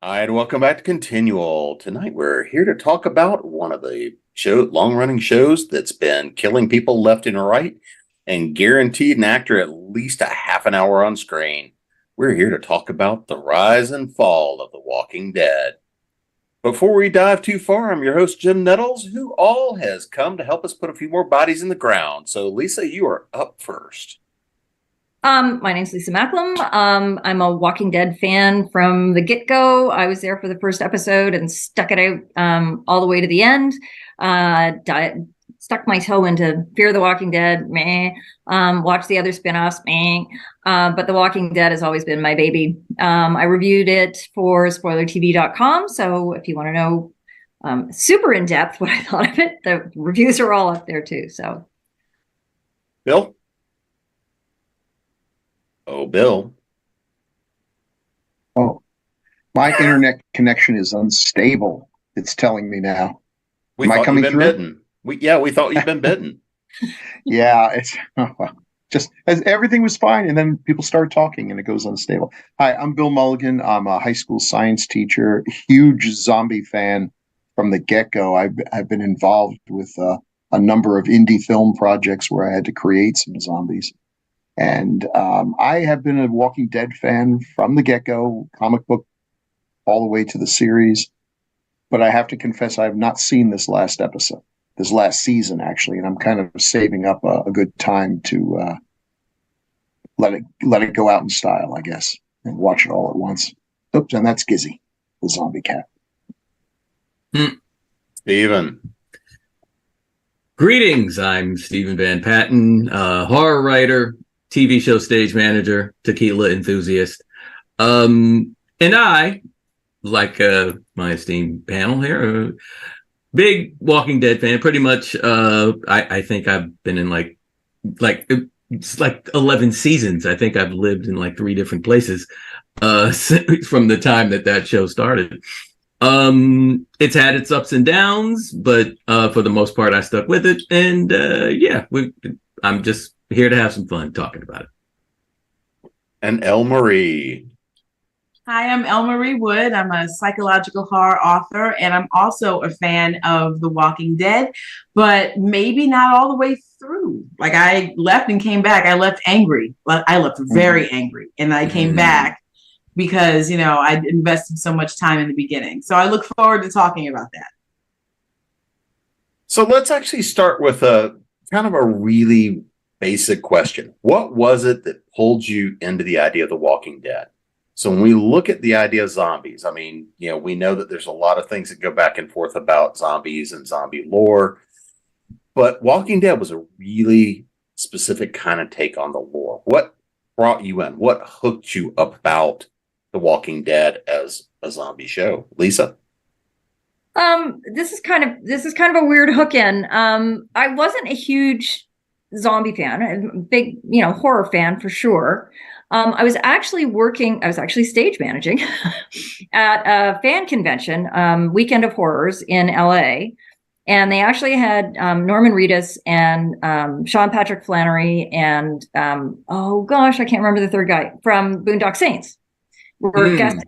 Hi, and welcome back to Continual. Tonight we're here to talk about one of the long-running shows that's been killing people left and right and guaranteed an actor at least a half an hour on screen. We're here to talk about the rise and fall of The Walking Dead. Before we dive too far, I'm your host, Jim Nettles, who all has come to help us put a few more bodies in the ground. So, Lisa, you are up first. My name's Lisa Macklem. I'm a Walking Dead fan from the get-go. I was there for the first episode and stuck it out all the way to the end. Stuck my toe into Fear the Walking Dead. Meh. Watched the other spinoffs. Meh. But The Walking Dead has always been my baby. I reviewed it for SpoilerTV.com. So if you want to know super in depth what I thought of it, the reviews are all up there too. So, Bill? Oh, Bill. Oh, my internet connection is unstable. It's telling me now. Am I coming through? Bitten. We thought you'd been bitten. Yeah, it's just as everything was fine, and then people start talking, and it goes unstable. Hi, I'm Bill Mulligan. I'm a high school science teacher, huge zombie fan from the get-go. I've been involved with a number of indie film projects where I had to create some zombies. And I have been a Walking Dead fan from the get-go, comic book all the way to the series. But I have to confess, I have not seen this last season, actually. And I'm kind of saving up a good time to let it go out in style, I guess, and watch it all at once. Oops, and that's Gizzy, the zombie cat. Steven. Greetings, I'm Stephen Van Patten, horror writer, TV show stage manager, tequila enthusiast. And I, like my esteemed panel here, big Walking Dead fan. Pretty much, I think I've been in like it's like 11 seasons. I think I've lived in like 3 different places from the time that show started. It's had its ups and downs, but for the most part, I stuck with it. And I'm just here to have some fun talking about it. And Elle Marie. Hi, I'm Elle Marie Wood. I'm a psychological horror author, and I'm also a fan of The Walking Dead, but maybe not all the way through. Like, I left and came back. I left angry. I left very angry, and I came back because, I invested so much time in the beginning. So I look forward to talking about that. So let's actually start with a kind of a really basic question. What was it that pulled you into the idea of The Walking Dead? So when we look at the idea of zombies, I mean, we know that there's a lot of things that go back and forth about zombies and zombie lore, but Walking Dead was a really specific kind of take on the lore. What brought you in? What hooked you up about The Walking Dead as a zombie show? Lisa? This is kind of a weird hook in. I wasn't a huge zombie fan, a big, horror fan for sure. I was actually stage managing at a fan convention, Weekend of Horrors in LA. And they actually had Norman Reedus and Sean Patrick Flannery and, I can't remember the third guy from Boondock Saints were guesting.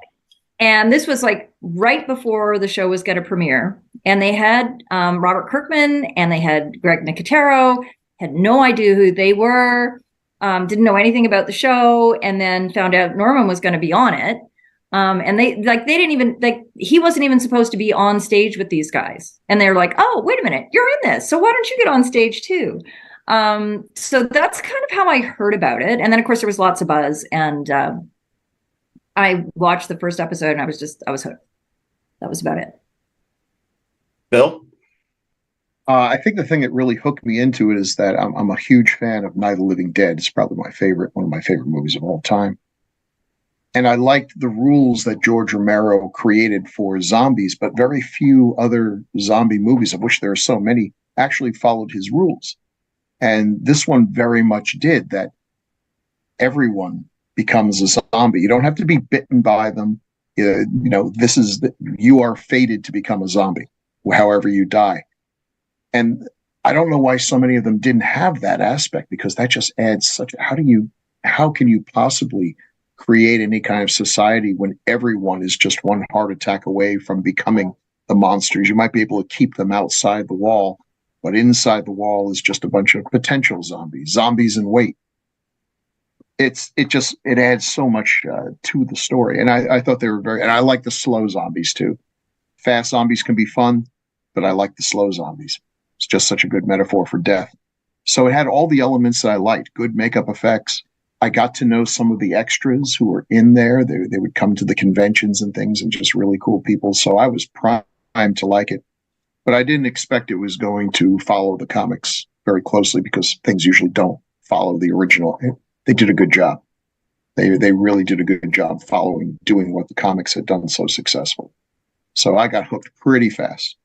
And this was like right before the show was going to premiere. And they had Robert Kirkman and they had Greg Nicotero, had no idea who they were. Didn't know anything about the show, and then found out Norman was going to be on it. And they didn't even he wasn't even supposed to be on stage with these guys. And they're like, "Oh, wait a minute, you're in this, so why don't you get on stage too?" So that's kind of how I heard about it. And then of course there was lots of buzz, and I watched the first episode, and I was hooked. That was about it. Bill? I think the thing that really hooked me into it is that I'm a huge fan of Night of the Living Dead. It's probably one of my favorite movies of all time. And I liked the rules that George Romero created for zombies, but very few other zombie movies, of which there are so many, actually followed his rules. And this one very much did that. Everyone becomes a zombie. You don't have to be bitten by them. You are fated to become a zombie, however you die. And I don't know why so many of them didn't have that aspect, because that just adds how can you possibly create any kind of society when everyone is just one heart attack away from becoming the monsters. You might be able to keep them outside the wall, but inside the wall is just a bunch of potential zombies in wait. It adds so much to the story, and I thought they were and I like the slow zombies too. Fast zombies can be fun, but I like the slow zombies. It's just such a good metaphor for death. So it had all the elements that I liked. Good makeup effects. I got to know some of the extras who were in there. They would come to the conventions and things, and just really cool people. So I was primed to like it, but I didn't expect it was going to follow the comics very closely, because things usually don't follow the original. They did a good job. They really did a good job doing what the comics had done so successful. So I got hooked pretty fast.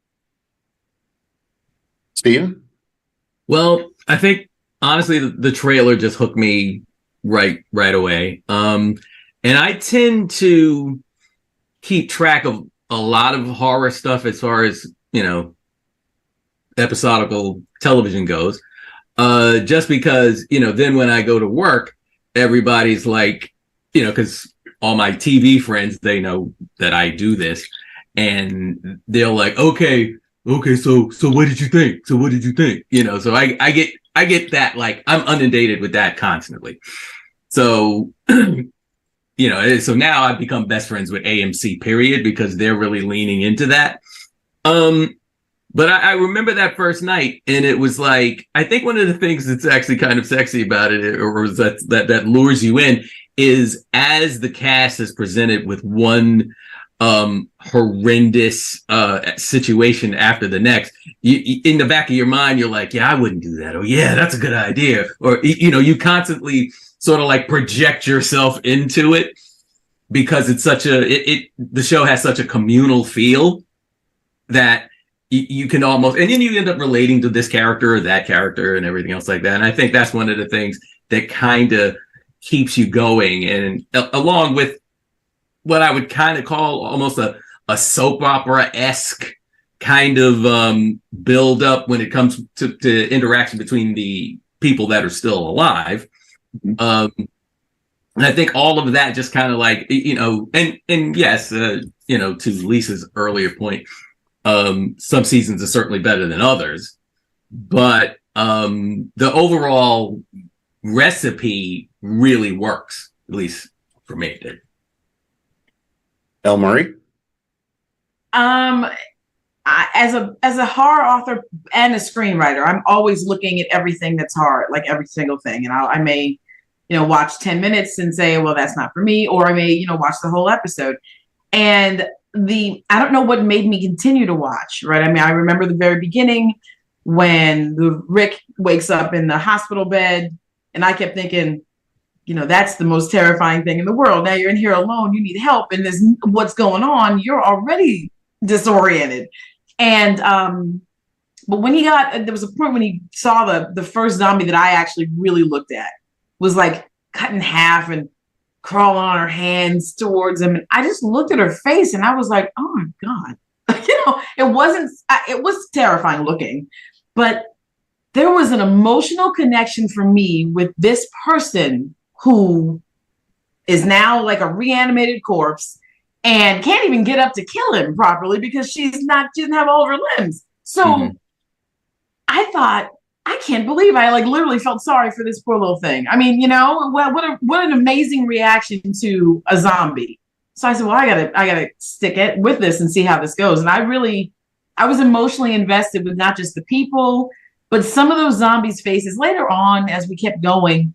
Steven? Well, I think honestly the trailer just hooked me right away. And I tend to keep track of a lot of horror stuff as far as, episodical television goes. Just because, then when I go to work, everybody's like, because all my TV friends, they know that I do this, and they're like, okay, so what did you think? So what did you think? So I get that, like, I'm inundated with that constantly. So, so now I've become best friends with AMC, period, because they're really leaning into that. But I remember that first night, and it was like, I think one of the things that's actually kind of sexy about it, or that lures you in, is as the cast is presented with one horrendous situation after the next, you, in the back of your mind, you're like, yeah, I wouldn't do that. Or yeah, that's a good idea. Or, you constantly sort of like project yourself into it, because it's such the show has such a communal feel that you can almost, and then you end up relating to this character or that character and everything else like that. And I think that's one of the things that kind of keeps you going, and along with what I would kind of call almost a soap opera-esque kind of build up when it comes to interaction between the people that are still alive. And I think all of that just kind of like, and yes, to Lisa's earlier point, some seasons are certainly better than others, but the overall recipe really works, at least for me. It did. El Murray? As a horror author and a screenwriter, I'm always looking at everything that's hard, like every single thing. And I may, watch 10 minutes and say, well, that's not for me. Or I may, watch the whole episode. And I don't know what made me continue to watch, right? I mean, I remember the very beginning when Rick wakes up in the hospital bed, and I kept thinking, that's the most terrifying thing in the world. Now you're in here alone, you need help, and there's what's going on. You're already disoriented. And but when there was a point when he saw the first zombie that I actually really looked at was like cut in half and crawling on her hands towards him. And I just looked at her face, and I was like, oh my God. It was terrifying looking, but there was an emotional connection for me with this person who is now like a reanimated corpse and can't even get up to kill him properly because she doesn't have all of her limbs. So I thought, I can't believe I literally felt sorry for this poor little thing. I mean, what an amazing reaction to a zombie. So I said, well, I gotta stick it with this and see how this goes. And I was emotionally invested with not just the people, but some of those zombies' faces later on, as we kept going,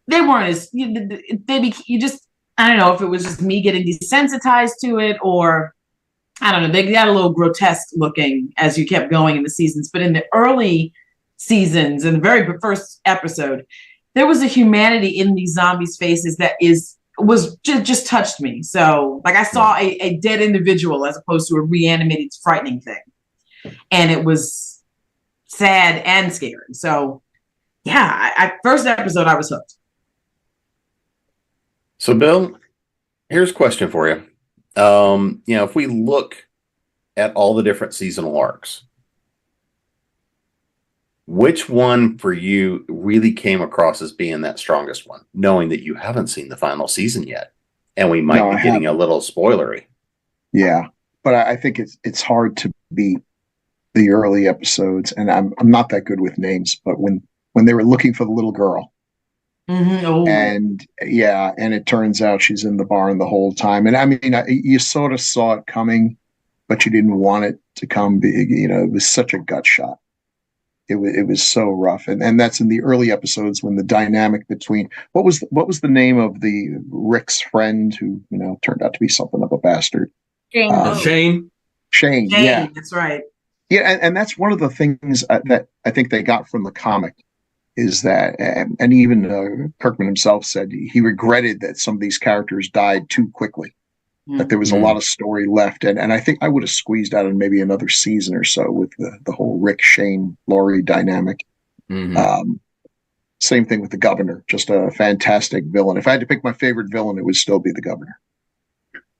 they weren't as, I don't know if it was just me getting desensitized to it, or I don't know, they got a little grotesque looking as you kept going in the seasons. But in the early seasons, in the very first episode, there was a humanity in these zombies' faces that just touched me. So like I saw a dead individual as opposed to a reanimated, frightening thing. And it was sad and scary. So yeah, first episode, I was hooked. So Bill, here's a question for you. If we look at all the different seasonal arcs, which one for you really came across as being that strongest one, knowing that you haven't seen the final season yet? And we might No, be I getting a haven't. little spoilery. Yeah, but I think it's hard to beat the early episodes, and I'm not that good with names, but when they were looking for the little girl, Oh, and yeah, and it turns out she's in the barn the whole time, and I mean, you sort of saw it coming, but you didn't want it to come. It was such a gut shot. It was so rough, and that's in the early episodes when the dynamic between what was the name of the Rick's friend who turned out to be something of a bastard. Jane. Shane. Shane, yeah, Jane, that's right. yeah, and that's one of the things that I think they got from the comic is that, and even Kirkman himself said he regretted that some of these characters died too quickly. That there was a lot of story left, and I think I would have squeezed out in maybe another season or so with the whole Rick, Shane, Laurie dynamic. Same thing with the governor, just a fantastic villain. If I had to pick my favorite villain, it would still be the governor.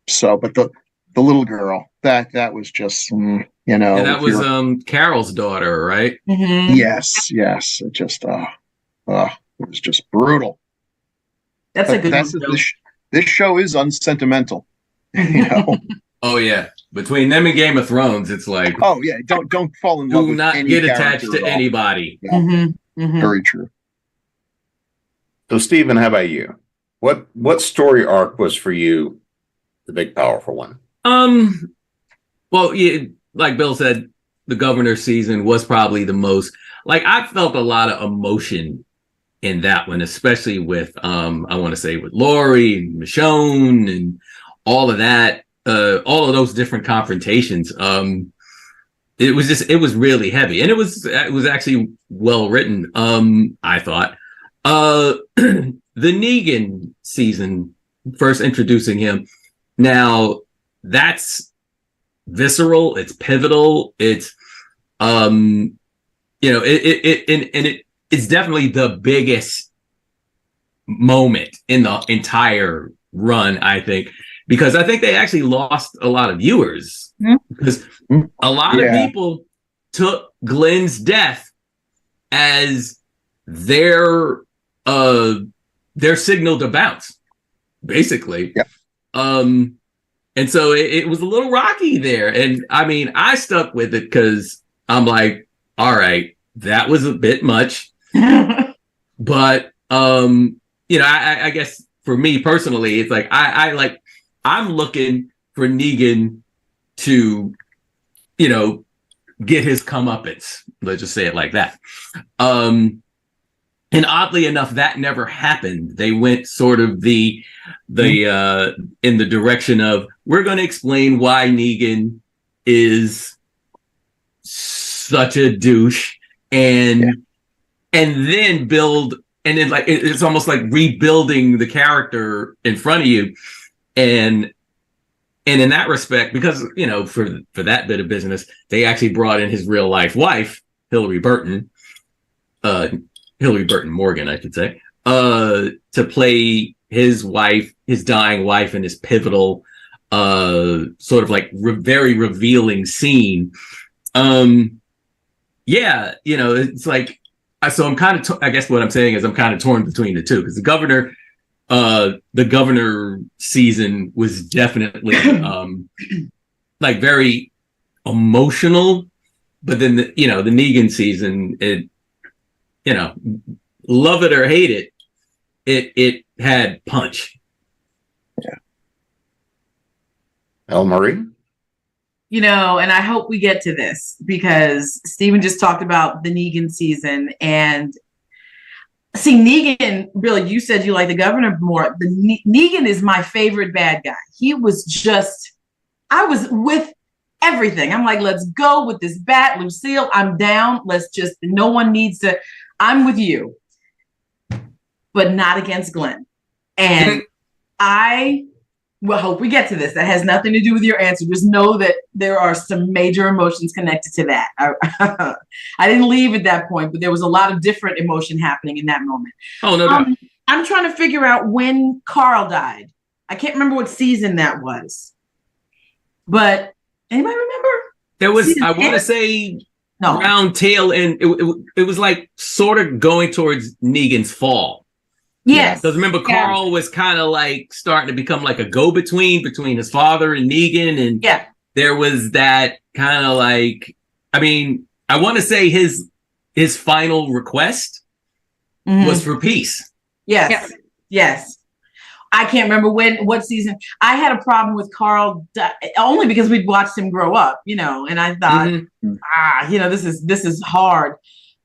So, but the little girl, that was just And that was Carol's daughter, right? yes, it just it was just brutal. That's a good one. This show is unsentimental. Oh yeah, between them and Game of Thrones, it's like, oh yeah, don't fall in love do with not any get character attached to at all. anybody. Yeah. Very true. So, Stephen, how about you? What story arc was for you the big powerful one? Well, yeah, like Bill said, the governor season was probably the most. Like, I felt a lot of emotion in that one, especially with I want to say with Laurie and Michonne and all of that, all of those different confrontations. It was really heavy, and it was actually well written. I thought the Negan season, first introducing him. Now that's visceral. It's pivotal. It's it's definitely the biggest moment in the entire run, I think, because I think they actually lost a lot of viewers because a lot of people took Glenn's death as their signal to bounce, basically. Yep. And so it was a little rocky there. And I mean, I stuck with it because I'm like, all right, that was a bit much. But I guess for me personally, it's like I'm looking for Negan to, get his comeuppance. Let's just say it like that. And oddly enough, that never happened. They went sort of in the direction of, we're going to explain why Negan is such a douche, and then build, and then like it's almost like rebuilding the character in front of you, and in that respect, because for that bit of business, they actually brought in his real life wife, Hillary Burton Morgan, I should say, to play his wife, his dying wife, in this pivotal, sort of like very revealing scene. It's like, so I'm kind of, I guess what I'm saying is I'm kind of torn between the two, because the governor season was definitely like very emotional, but then the Negan season, love it or hate it had punch. Yeah. El Marie? And I hope we get to this, because Stephen just talked about the Negan season, and see, Negan, Bill, you said you like the governor more. Negan is my favorite bad guy. He was just, I was with everything. I'm like, let's go with this bat, Lucille. I'm down. No one needs to, I'm with you, but not against Glenn. And I hope we get to this. That has nothing to do with your answer. Just know that there are some major emotions connected to that. I didn't leave at that point, but there was a lot of different emotion happening in that moment. Oh, no doubt. I'm trying to figure out when Carl died. I can't remember what season that was. But anybody remember? There was, I want to say, round tail, and it was like sort of going towards Negan's fall. Yes. Because remember, Carl was kind of like starting to become like a go-between between his father and Negan. And there was that kind of like, I mean, I want to say his final request was for peace. Yes. Yes. I can't remember what season. I had a problem with Carl only because we'd watched him grow up, you know, and I thought, you know, this is hard.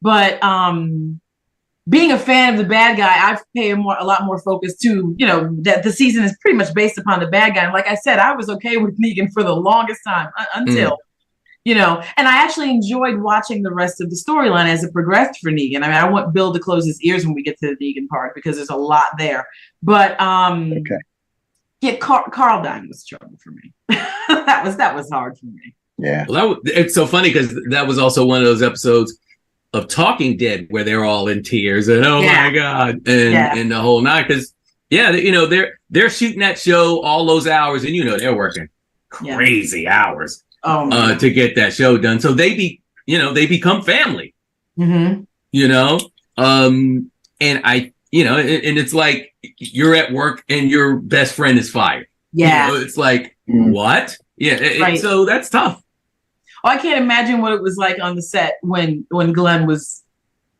But being a fan of the bad guy, I pay a lot more focus to, you know, that the season is pretty much based upon the bad guy. And like I said, I was okay with Negan for the longest time until, you know, and I actually enjoyed watching the rest of the storyline as it progressed for Negan. I mean, I want Bill to close his ears when we get to the Negan part because there's a lot there. But yeah, Carl dying was trouble for me. that was hard for me. Yeah. Well, it's so funny because that was also one of those episodes of Talking Dead where they're all in tears and my God, and the whole night, because you know, they're shooting that show all those hours, and you know they're working crazy hours to get that show done. So they become family. You know, and I, you know, and it's like you're at work and your best friend is fired. Yeah, you know, it's like what? Yeah, so that's tough. Oh, I can't imagine what it was like on the set when Glenn was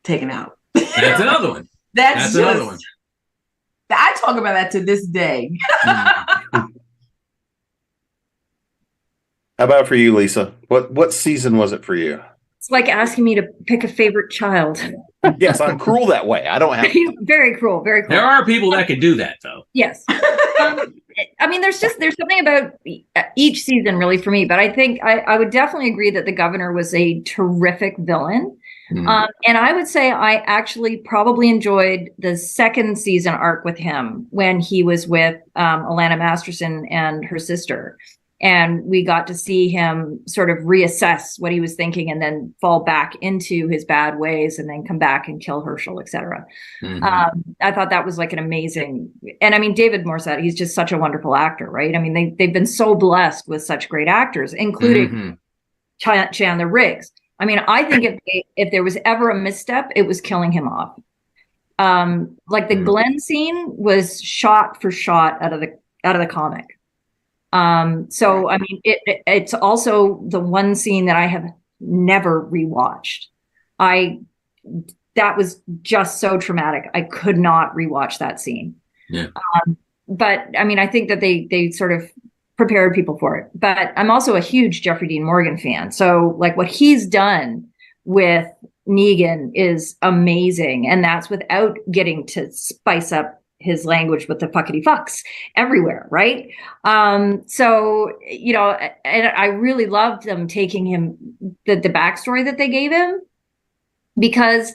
taken out. That's another one. That's another one. I talk about that to this day. How about for you, Lisa? What season was it for you? It's like asking me to pick a favorite child. Yes, I'm cruel that way. I don't have very cruel, very cruel. There are people that could do that, though. Yes. I mean, there's something about each season really for me, but I think I would definitely agree that the governor was a terrific villain. And I would say I actually probably enjoyed the second season arc with him when he was with Alana Masterson and her sister. And we got to see him sort of reassess what he was thinking and then fall back into his bad ways and then come back and kill Herschel, et cetera. I thought that was like an amazing, and I mean, David Morissette, he's just such a wonderful actor, right? I mean, they've been so blessed with such great actors, including Chandler Riggs. I mean, I think if there was ever a misstep, it was killing him off. Like the Glenn scene was shot for shot out of the comic. So I mean, it's also the one scene that I have never rewatched. That was just so traumatic. I could not rewatch that scene. Yeah. But I mean, I think that they sort of prepared people for it. But I'm also a huge Jeffrey Dean Morgan fan. So like what he's done with Negan is amazing. And that's without getting to spice up his language with the fuckity fucks everywhere, right? So, you know, and I really loved them taking him, the backstory that they gave him, because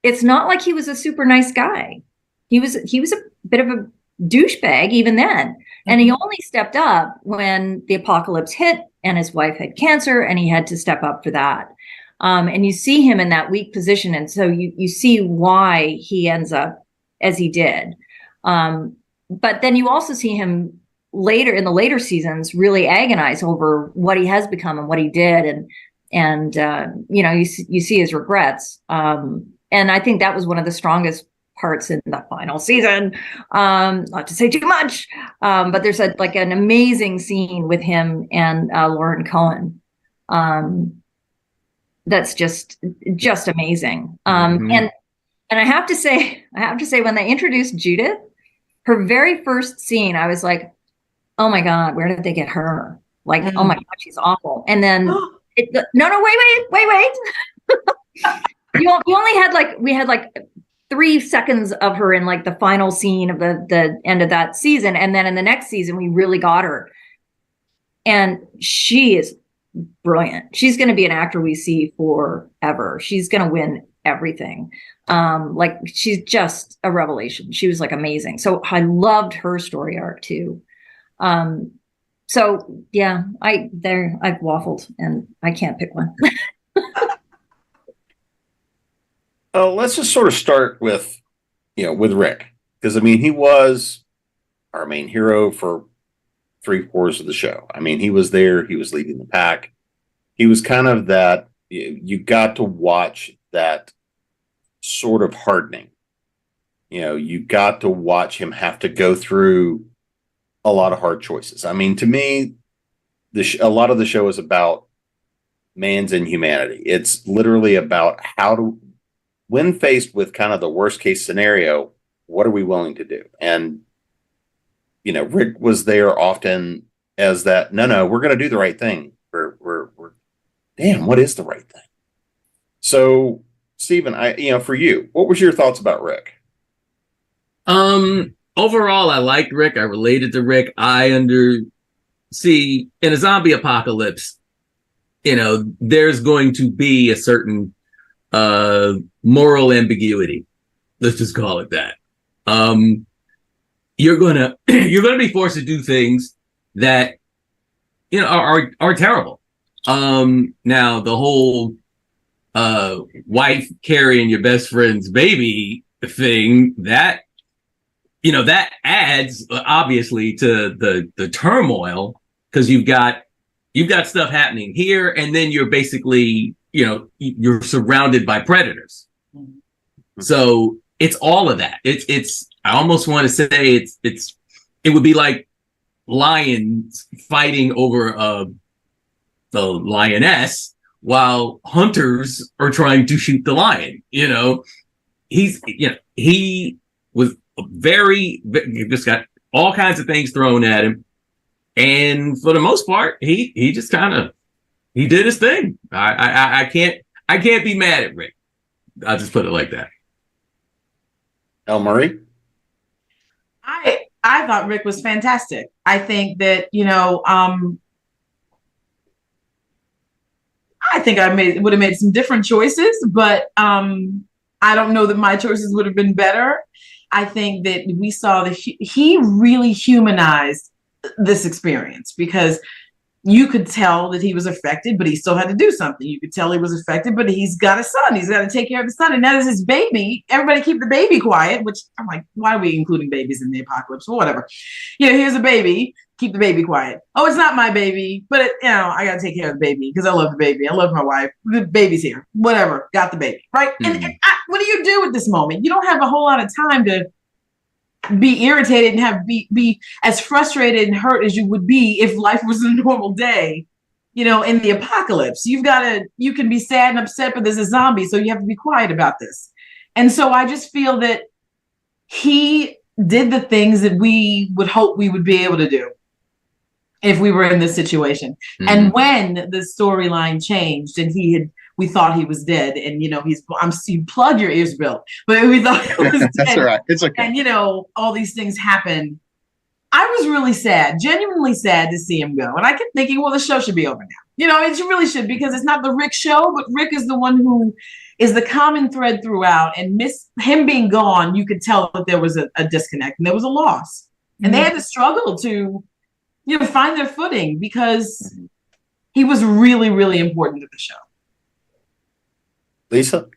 it's not like he was a super nice guy. He was a bit of a douchebag even then. And he only stepped up when the apocalypse hit and his wife had cancer and he had to step up for that. And you see him in that weak position. And so you see why he ends up as he did. But then you also see him later in the later seasons really agonize over what he has become and what he did. And you know, you see his regrets. And I think that was one of the strongest parts in the final season. Not to say too much, but there's an amazing scene with him and Lauren Cohen. That's just amazing. And I have to say when they introduced Judith, her very first scene, I was like, oh my God, where did they get her? Like, oh my God, she's awful. And then wait. you only had we had 3 seconds of her in like the final scene of the end of that season. And then in the next season, we really got her. And she is brilliant. She's going to be an actor we see forever. She's going to win everything. She's just a revelation. She was like amazing. So I loved her story arc too. So yeah, I've waffled and I can't pick one. Let's just sort of start with Rick, because I mean, he was our main hero for 3/4 of the show. I mean, he was there, he was leading the pack. He was kind of that, you got to watch that sort of hardening You got to watch him have to go through a lot of hard choices. I mean, to me, a lot of the show is about man's inhumanity. It's literally about when faced with kind of the worst case scenario, what are we willing to do? And, Rick was there often as that, no, we're going to do the right thing. We're damn, what is the right thing? So, Stephen, for you, what was your thoughts about Rick? Overall, I liked Rick. I related to Rick. See, in a zombie apocalypse, there's going to be a certain moral ambiguity. Let's just call it that. You're gonna be forced to do things that are terrible. Now the whole wife carrying your best friend's baby thing, that adds obviously to the turmoil, because you've got stuff happening here, and then you're basically you're surrounded by predators. So it's all of that. It's I almost want to say it would be like lions fighting over the lioness while hunters are trying to shoot the lion. He was just got all kinds of things thrown at him, and for the most part, he just kind of did his thing. I can't be mad at Rick. I'll just put it like that. El Murray? I thought Rick was fantastic. I think that, I think would have made some different choices, but I don't know that my choices would have been better. I think that we saw that he really humanized this experience, because you could tell that he was affected, but he still had to do something. You could tell he was affected, but he's got a son. He's got to take care of the son. And that is his baby. Everybody keep the baby quiet, which I'm like, why are we including babies in the apocalypse? Well, whatever. Here's a baby. Keep the baby quiet. Oh, it's not my baby, but I got to take care of the baby because I love the baby. I love my wife. The baby's here. Whatever. Got the baby. Right. Mm-hmm. And what do you do at this moment? You don't have a whole lot of time to be irritated and be as frustrated and hurt as you would be if life was a normal day, in the apocalypse. You can be sad and upset, but there's a zombie, so you have to be quiet about this. And so I just feel that he did the things that we would hope we would be able to do if we were in this situation. Mm-hmm. And when the storyline changed and we thought he was dead, and you plug your ears, Bill, but we thought he was dead. That's all right. It's okay. And all these things happen. I was really sad, genuinely sad to see him go. And I kept thinking, well, the show should be over now. It really should, because it's not the Rick show, but Rick is the one who is the common thread throughout. And him being gone, you could tell that there was a disconnect and there was a loss. And they had to struggle to, find their footing, because he was really, really important to the show. Lisa?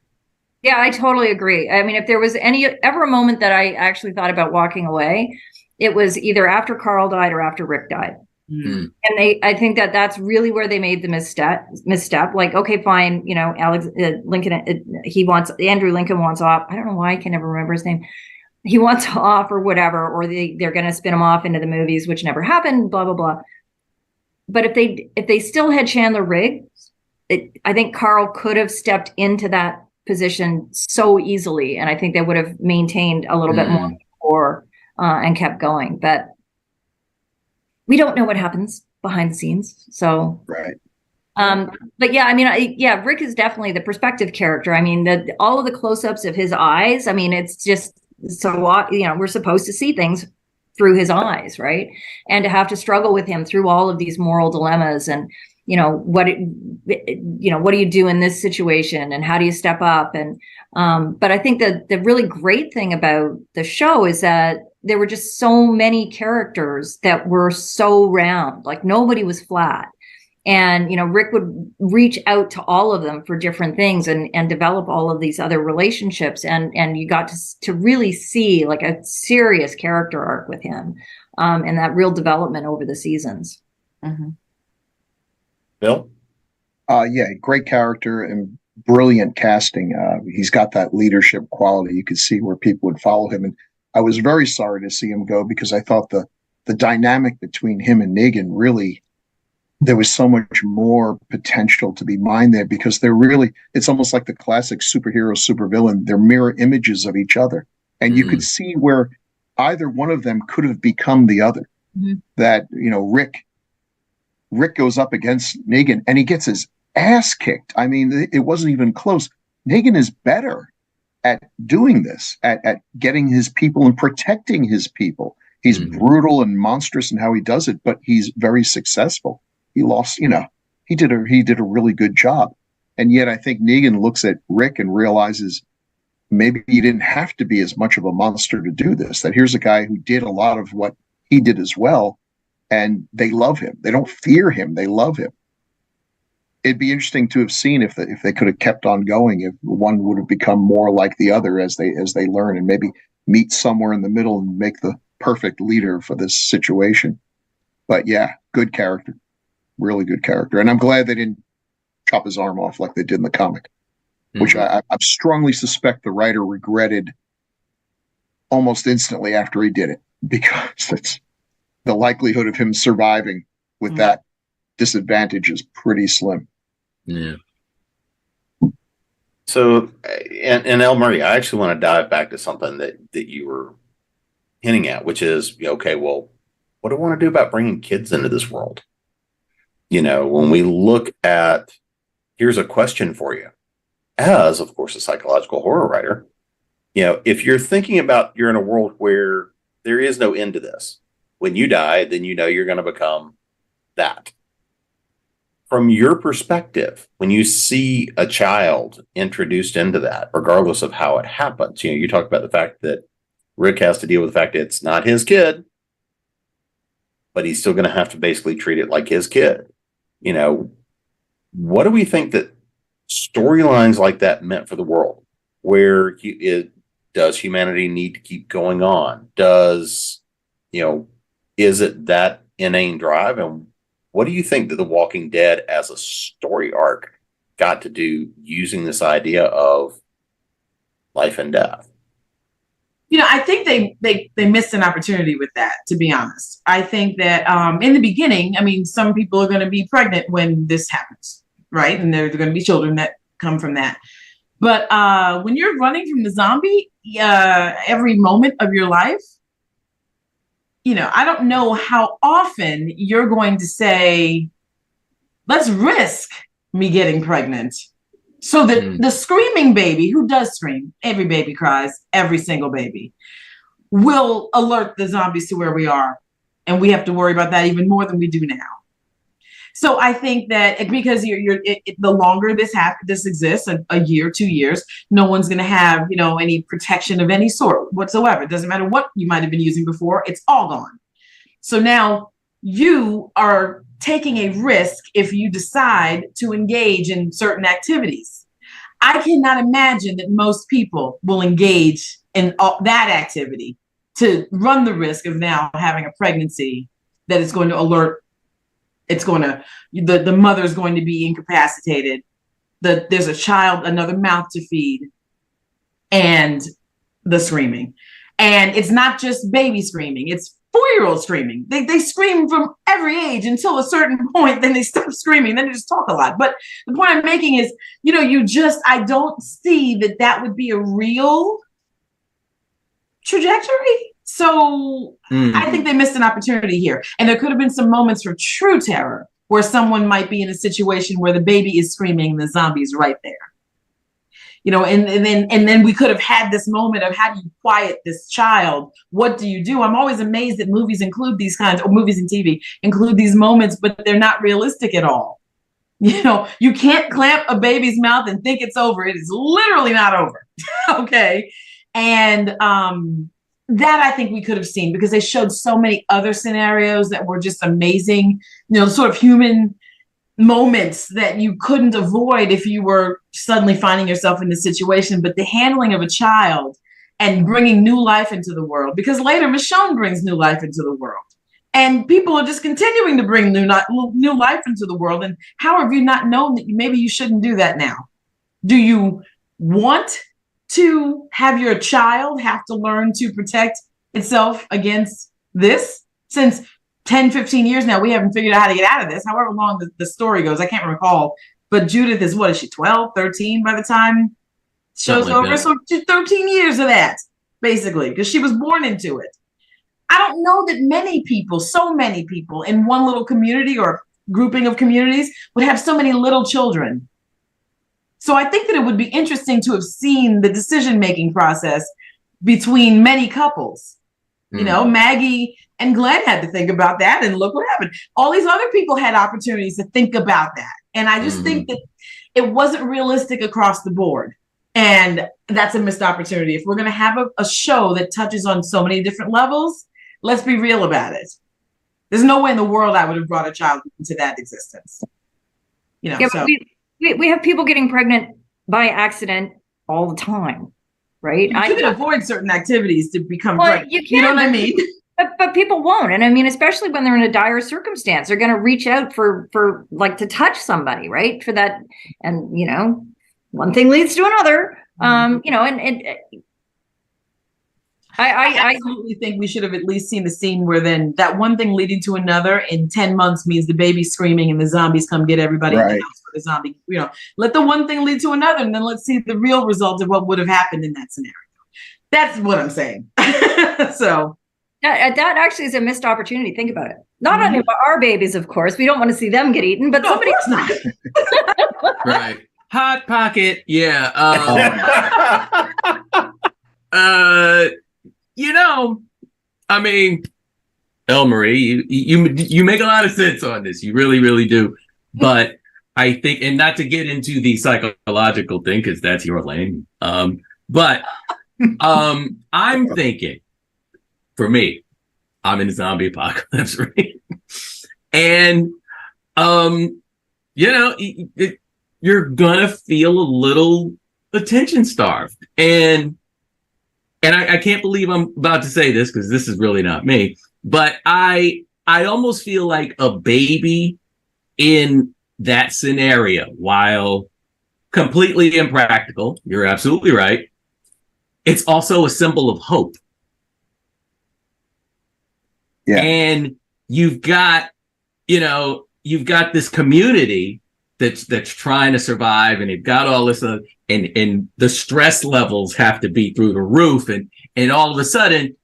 Yeah, I totally agree. I mean, if there was ever a moment that I actually thought about walking away, it was either after Carl died or after Rick died. Mm-hmm. And I think that's really where they made the misstep. Like, okay, fine, Lincoln, Andrew Lincoln wants off. I don't know why I can never remember his name. He wants off or whatever, or they're going to spin him off into the movies, which never happened, blah, blah, blah. But if they still had Chandler Riggs, I think Carl could have stepped into that position so easily, and I think they would have maintained a little bit more core and kept going. But we don't know what happens behind the scenes, so right. But yeah, I mean, Rick is definitely the perspective character. I mean, all of the close-ups of his eyes. I mean, it's just so we're supposed to see things through his eyes, right? And to have to struggle with him through all of these moral dilemmas and. What do you do in this situation, and how do you step up? And but I think that the really great thing about the show is that there were just so many characters that were so round, like nobody was flat. And Rick would reach out to all of them for different things and develop all of these other relationships, and you got to really see like a serious character arc with him, and that real development over the seasons. Mm-hmm. Bill? Yeah, great character and brilliant casting. He's got that leadership quality. You could see where people would follow him. And I was very sorry to see him go, because I thought the dynamic between him and Negan, really, there was so much more potential to be mined there, because it's almost like the classic superhero, supervillain. They're mirror images of each other. And you could see where either one of them could have become the other. Mm-hmm. That, Rick goes up against Negan and he gets his ass kicked. I mean, it wasn't even close. Negan is better at doing this, at getting his people and protecting his people. He's brutal and monstrous in how he does it, but he's very successful. He lost, he did a really good job. And yet I think Negan looks at Rick and realizes maybe he didn't have to be as much of a monster to do this, that here's a guy who did a lot of what he did as well. And they love him. They don't fear him. They love him. It'd be interesting to have seen if they could have kept on going, if one would have become more like the other as they learn, and maybe meet somewhere in the middle and make the perfect leader for this situation. But yeah, good character, really good character. And I'm glad they didn't chop his arm off like they did in the comic, which I strongly suspect the writer regretted almost instantly after he did it, because it's the likelihood of him surviving with that disadvantage is pretty slim. Yeah. So, and El Murray, I actually want to dive back to something that you were hinting at, which is, okay, well, what do I want to do about bringing kids into this world? When we look at, here's a question for you, as, of course, a psychological horror writer, if you're thinking about, you're in a world where there is no end to this. When you die, then you're going to become that. From your perspective, when you see a child introduced into that, regardless of how it happens, you talk about the fact that Rick has to deal with the fact that it's not his kid, but he's still going to have to basically treat it like his kid. What do we think that storylines like that meant for the world? Where does humanity need to keep going on? Does, is it that inane drive? And what do you think that The Walking Dead as a story arc got to do using this idea of life and death? I think they missed an opportunity with that, to be honest. I think that in the beginning, some people are going to be pregnant when this happens, right? And there are going to be children that come from that. But when you're running from the zombie every moment of your life, I don't know how often you're going to say, let's risk me getting pregnant. So that the screaming baby, who does scream, every baby cries, every single baby, will alert the zombies to where we are. And we have to worry about that even more than we do now. So I think that because the longer this exists, a year, 2 years, no one's going to have, any protection of any sort whatsoever. It doesn't matter what you might have been using before. It's all gone. So now you are taking a risk if you decide to engage in certain activities. I cannot imagine that most people will engage in that activity to run the risk of now having a pregnancy that is going to alert. It's going to, the mother's going to be incapacitated. There's a child, another mouth to feed, and the screaming. And it's not just baby screaming, it's 4-year-old screaming. They scream from every age until a certain point, then they stop screaming, then they just talk a lot. But the point I'm making is, I don't see that would be a real trajectory. So I think they missed an opportunity here. And there could have been some moments for true terror where someone might be in a situation where the baby is screaming and the zombie is right there. And then we could have had this moment of, how do you quiet this child? What do you do? I'm always amazed that movies include these kinds, or movies and TV include these moments, but they're not realistic at all. You can't clamp a baby's mouth and think it's over. It is literally not over. Okay. And that I think we could have seen, because they showed so many other scenarios that were just amazing, sort of human moments that you couldn't avoid if you were suddenly finding yourself in this situation. But the handling of a child and bringing new life into the world, because later Michonne brings new life into the world, and people are just continuing to bring new life into the world. And how have you not known that maybe you shouldn't do that now? Do you want to have your child have to learn to protect itself against this? Since 10, 15 years now, we haven't figured out how to get out of this, however long the story goes. I can't recall. But Judith is, what is she, 12, 13 by the time show's Something like over? that. So 13 years of that, basically, because she was born into it. I don't know that many people, so many people in one little community or grouping of communities would have so many little children. So I think that it would be interesting to have seen the decision-making process between many couples. You know, Maggie and Glenn had to think about that, and look what happened. All these other people had opportunities to think about that. And I just think that it wasn't realistic across the board. And that's a missed opportunity. If we're going to have a show that touches on so many different levels, let's be real about it. There's no way in the world I would have brought a child into that existence. You know, Yeah, so we have people getting pregnant by accident all the time, right? you can avoid certain activities to become pregnant. You can, you know what I mean? But people won't. And I mean, especially when they're in a dire circumstance, they're going to reach out for like to touch somebody, right? For that. And, you know, one thing leads to another, you know, and I absolutely think we should have at least seen the scene where then that one thing leading to another in 10 months means the baby's screaming and the zombies come get everybody in the house for the zombie. You know, let the one thing lead to another, and then let's see the real result of what would have happened in that scenario. That's what I'm saying. So that actually is a missed opportunity. Think about it. Not only our babies, of course. We don't want to see them get eaten, but somebody else not. Right. Hot Pocket. Yeah. You know, I mean, Elmarie, you make a lot of sense on this. You really, really do. But I think, and not to get into the psychological thing, because that's your lane. But I'm thinking, for me, I'm in a zombie apocalypse, right? And, you know, you're gonna feel a little attention starved. And I can't believe I'm about to say this because this is really not me, but I almost feel like a baby in that scenario, while completely impractical, you're absolutely right, it's also a symbol of hope. Yeah. And you've got this community that's trying to survive, and they've got all this and the stress levels have to be through the roof, and all of a sudden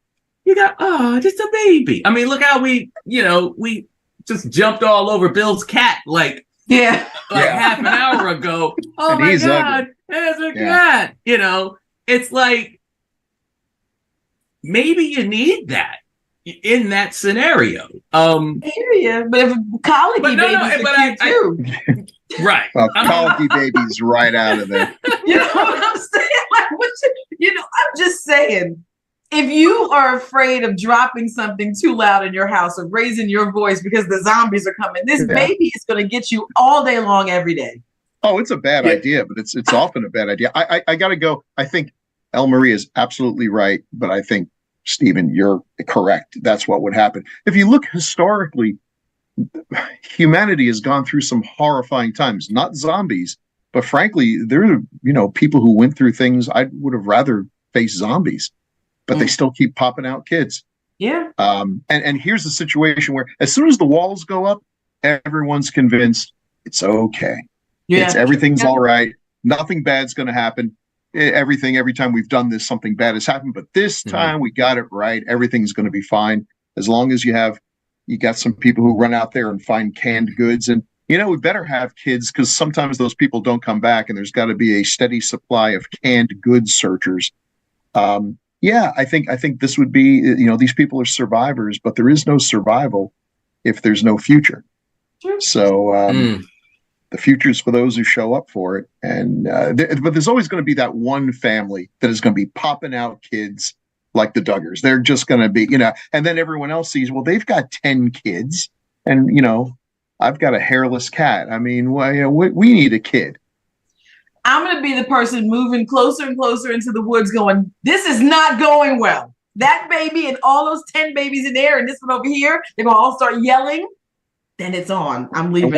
you got just a baby. I mean, look how we just jumped all over Bill's cat like half an hour ago. Oh and my God, there's a cat. You know, it's like maybe you need that in that scenario. I hear you, but if colicky babies too. Right. Well, colicky baby's right out of there. You know what I'm saying? Like, I'm just saying, if you are afraid of dropping something too loud in your house or raising your voice because the zombies are coming, this baby is going to get you all day long, every day. Oh, it's a bad idea, but it's often a bad idea. I got to go. I think Elmarie is absolutely right, but I think, Stephen, you're correct. That's what would happen. If you look historically, humanity has gone through some horrifying times, not zombies, but frankly, there are, people who went through things I would have rather faced zombies, but they still keep popping out kids. Yeah. And here's the situation where as soon as the walls go up, everyone's convinced it's okay. Yeah. Everything's all right. Nothing bad's going to happen. Every time we've done this, something bad has happened, but this time we got it right. Everything's going to be fine. As long as you got some people who run out there and find canned goods. And, we better have kids because sometimes those people don't come back, and there's got to be a steady supply of canned goods searchers. I think this would be, these people are survivors, but there is no survival if there's no future. So the future is for those who show up for it. And but there's always going to be that one family that is going to be popping out kids like the Duggars. They're just going to be, and then everyone else sees, well, they've got 10 kids and, I've got a hairless cat. I mean, we need a kid. I'm going to be the person moving closer and closer into the woods going, this is not going well. That baby and all those 10 babies in there and this one over here, they're going to all start yelling. then it's on. I'm And leaving.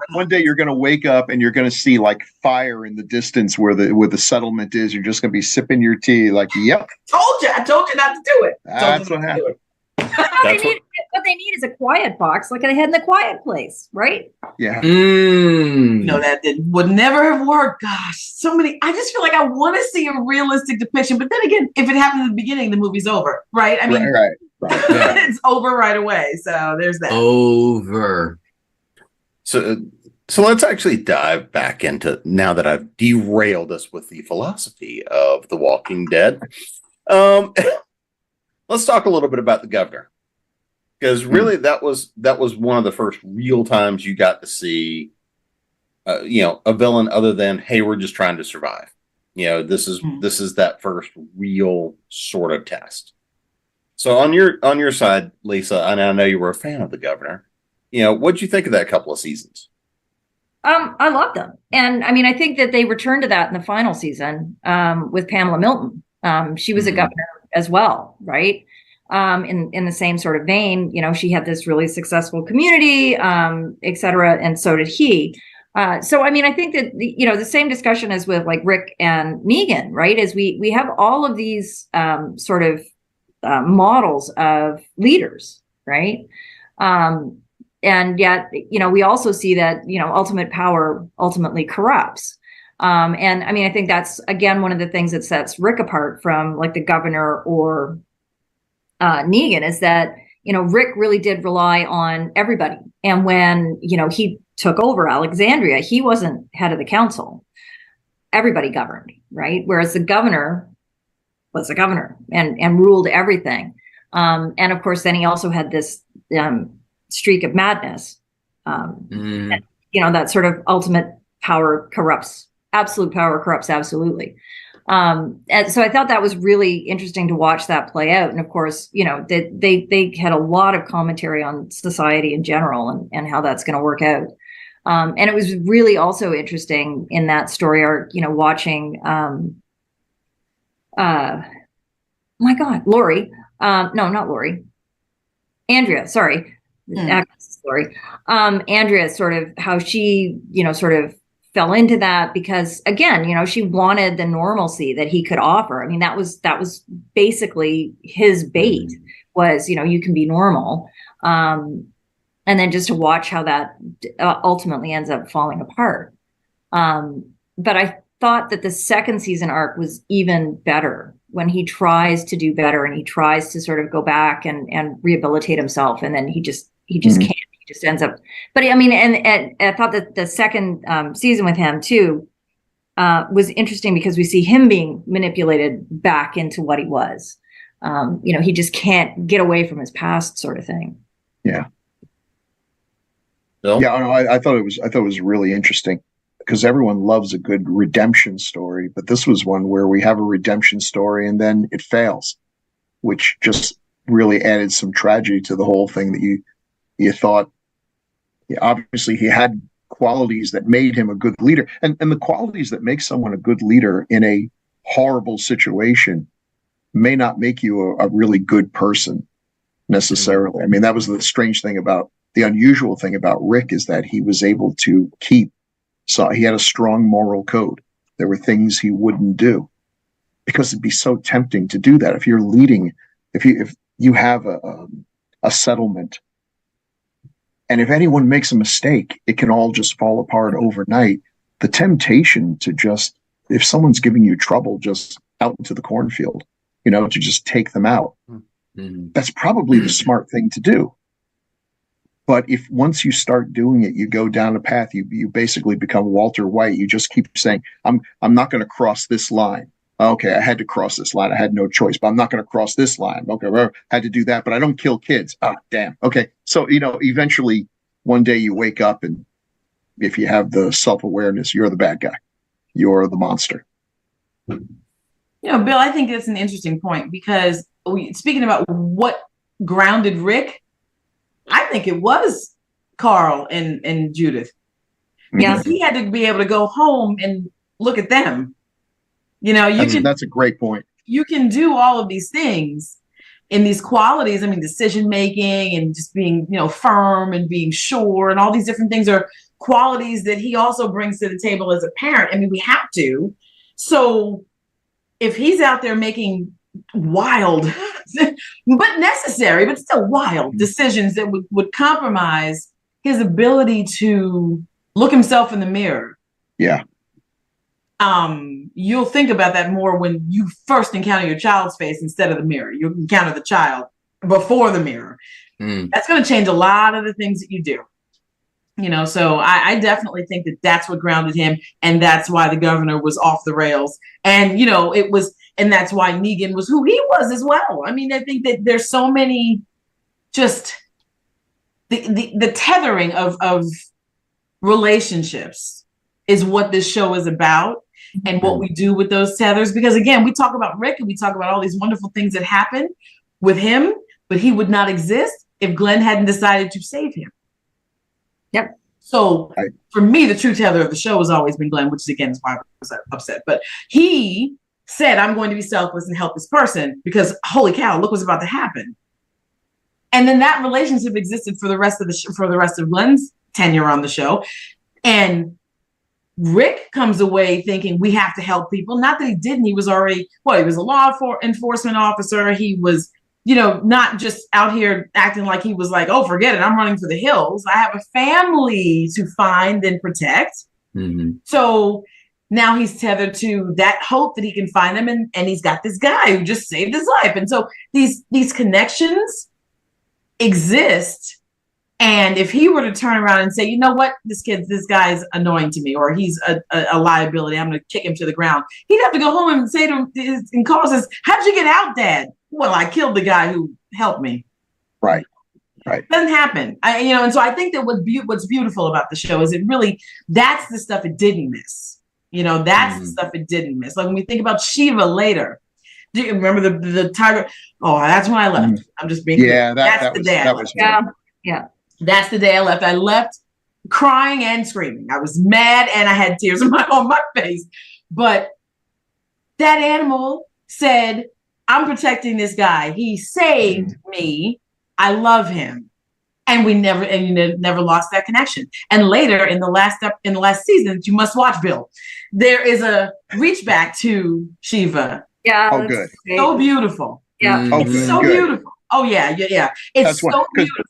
one day you're going to wake up and you're going to see like fire in the distance where the settlement is. You're just going to be sipping your tea, like, yep. I told you not to do it. That's what happened. What they need is a quiet box, like I had in the Quiet Place, right? Yeah. No, that would never have worked. Gosh, so many. I just feel like I want to see a realistic depiction, but then again, if it happens at the beginning, the movie's over, right? I mean, right. It's over right away. So there's that. Over. So let's actually dive back into, now that I've derailed us with the philosophy of The Walking Dead. Let's talk a little bit about the governor, because really that was one of the first real times you got to see, a villain other than, hey, we're just trying to survive. This is that first real sort of test. So on your side, Lisa, and I know you were a fan of the governor. What'd you think of that couple of seasons? I love them, and I mean, I think that they returned to that in the final season with Pamela Milton. She was a governor as well, right? In the same sort of vein, she had this really successful community, et cetera, and so did he. So, I mean, I think that the same discussion as with like Rick and Negan, right? Is we have all of these sort of models of leaders, right? And yet, we also see that ultimate power ultimately corrupts. And I mean, I think that's again one of the things that sets Rick apart from like the governor or Negan, is that Rick really did rely on everybody. And when he took over Alexandria, he wasn't head of the council. Everybody governed, right? Whereas the governor was the governor and ruled everything. And of course, then he also had this streak of madness. And, that sort of ultimate power corrupts. Absolute power corrupts absolutely. And so I thought that was really interesting to watch that play out. And of course, they had a lot of commentary on society in general and how that's going to work out. And it was really also interesting in that story arc, watching, my God, Lori. No, not Lori. Andrea, sorry. Sorry. Andrea, sort of how she, sort of fell into that because again, she wanted the normalcy that he could offer. I mean, that was basically his bait was, you can be normal. And then just to watch how that ultimately ends up falling apart. But I thought that the second season arc was even better when he tries to do better and he tries to sort of go back and rehabilitate himself. And then he just can't. He just ends up. But I mean, and I thought that the second season with him too was interesting because we see him being manipulated back into what he was. He just can't get away from his past, sort of thing. Yeah. Bill? Yeah, no, I thought it was really interesting because everyone loves a good redemption story, but this was one where we have a redemption story and then it fails, which just really added some tragedy to the whole thing. That you thought, obviously he had qualities that made him a good leader, and the qualities that make someone a good leader in a horrible situation may not make you a really good person necessarily. I mean, that was the strange thing about the unusual thing about Rick, is that he was able to he had a strong moral code. There were things he wouldn't do because it'd be so tempting to do that. If you're leading, if you have a settlement, and if anyone makes a mistake, it can all just fall apart overnight. The temptation to just, if someone's giving you trouble, just out into the cornfield, to just take them out. That's probably the smart thing to do. But if once you start doing it, you go down a path, you basically become Walter White. You just keep saying, I'm not going to cross this line. Okay, I had to cross this line. I had no choice, but I'm not going to cross this line. Okay, well, I had to do that, but I don't kill kids. Ah, damn. Okay, so, eventually one day you wake up, and if you have the self-awareness, you're the bad guy. You're the monster. Bill, I think that's an interesting point because speaking about what grounded Rick, I think it was Carl and Judith. Yeah. He had to be able to go home and look at them. That's a great point. You can do all of these things in these qualities, I mean, decision making and just being, firm and being sure and all these different things are qualities that he also brings to the table as a parent. I mean, we have to. So if he's out there making wild, but necessary, but still wild decisions that would compromise his ability to look himself in the mirror. Yeah. You'll think about that more when you first encounter your child's face instead of the mirror. You encounter the child before the mirror. That's going to change a lot of the things that you do. So I definitely think that that's what grounded him, and that's why the governor was off the rails. And and that's why Negan was who he was as well. I mean, I think that there's so many, just the tethering of relationships is what this show is about, and what we do with those tethers. Because again, we talk about Rick and we talk about all these wonderful things that happen with him, but he would not exist if Glenn hadn't decided to save him. Yep. So for me, the true tether of the show has always been Glenn, which is again is why I was upset. But he said, "I'm going to be selfless and help this person because holy cow, look what's about to happen." And then that relationship existed for the rest of Glenn's tenure on the show. And Rick comes away thinking we have to help people. Not that he didn't. He was already he was a law enforcement officer. He was, not just out here acting like he was like, oh, forget it, I'm running for the hills. I have a family to find and protect. So now he's tethered to that hope that he can find them, and he's got this guy who just saved his life. And so these connections exist. And if he were to turn around and say, you know what, this guy's annoying to me, or he's a liability, I'm going to kick him to the ground, he'd have to go home and say to him and call us, how'd you get out, Dad? Well, I killed the guy who helped me. Right. Doesn't happen. And so I think that what's beautiful about the show is that's the stuff it didn't miss. That's the stuff it didn't miss. Like when we think about Shiva later, do you remember the tiger? Oh, that's when I left. I'm just being clear. That's the day I left. Yeah. That's the day I left. I left crying and screaming. I was mad and I had tears on my face. But that animal said, I'm protecting this guy. He saved me. I love him. And you never lost that connection. And later in the last season, you must watch, Bill, there is a reach back to Shiva. Yeah. Oh, good. So beautiful. Yeah. It's so beautiful. Oh, yeah. It's so beautiful.